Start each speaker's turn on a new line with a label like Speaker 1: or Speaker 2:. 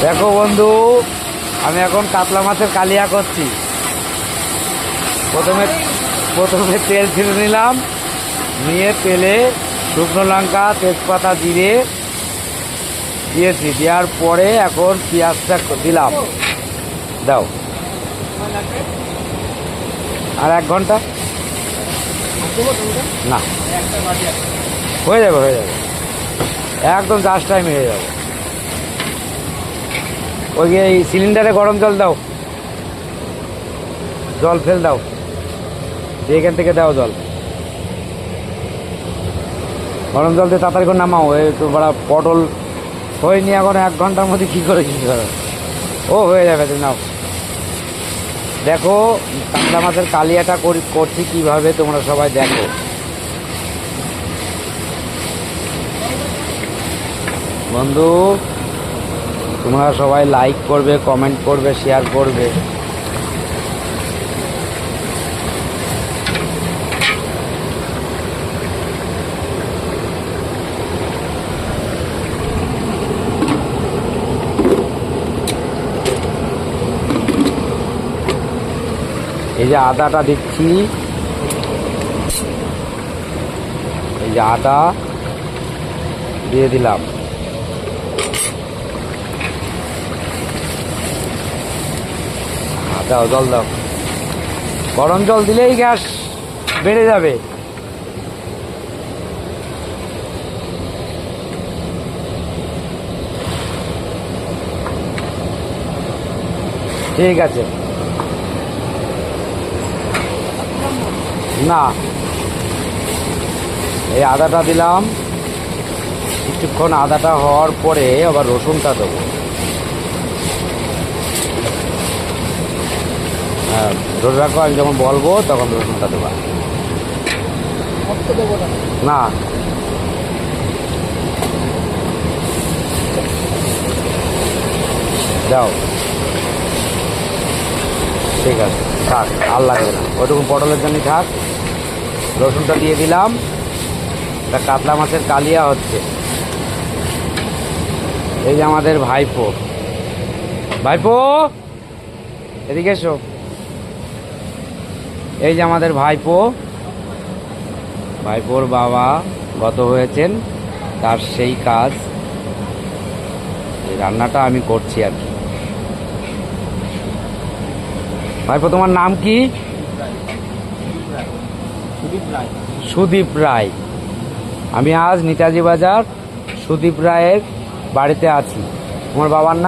Speaker 1: দেখো বন্ধু, আমি এখন কাতলা মাছের কালিয়া করছি। প্রথমে প্রথমে তেল ছেড়ে নিলাম, নিয়ে তেলে শুকনো লঙ্কা, তেজপাতা, জিরে দিয়েছি। দেওয়ার পরে এখন পেঁয়াজটা দিলাম। দাও, আর 1 ঘন্টা না, হয়ে যাবে হয়ে যাবে, একদম জাস্ট টাইম হয়ে যাবে। ওই এই সিলিন্ডারে গরম জল দাও, জল ফেল দাও, এখান থেকে দাও জল, গরম জল দিয়ে তাড়াতাড়ি করে নামাও। এই তো বড় পটল হয়নি এখন, 1 ঘন্টার মধ্যে কী করে কী করো, ও হয়ে যাবে। তুমি নাও। দেখো কাতলা মাছের কালিয়াটা করছি কীভাবে, তোমরা সবাই দেখো। বন্ধু, তোমরা সবাই লাইক করবে, কমেন্ট করবে, শেয়ার করবে। এই যে আদাটা দিচ্ছি, এই যে আদা দিয়ে দিলাম। দাও জল দাও, গরম জল দিলেই গ্যাস বেড়ে যাবে। ঠিক আছে, না এই আদাটা দিলাম, কিছুক্ষণ আদাটা হওয়ার পরে আবার রসুনটা দেবো। হ্যাঁ, ধরে রাখো, আমি যখন বলবো তখন রসুনটা দেবা। না, দাও, ঠিক আছে, থাক, আর লাগবে না, ওইটুকু পটলের জন্যই থাক। রসুনটা দিয়ে দিলাম। তা কাতলা মাছের কালিয়া হচ্ছে। এই যে আমাদের ভাইপো, ভাইপো এদিকে এসো। এই যে আমাদের ভাইপো, ভাইপোর বাবা গত হয়েছেন, তার সেই কাজ, এই রান্নাটা আমি করছি আর কি। ভাইপো, তোমার নাম কি? সুদীপ রায়। আমি আজ নেতাজি বাজার সুদীপ রায়ের বাড়িতে আছি। তোমার বাবার নাম?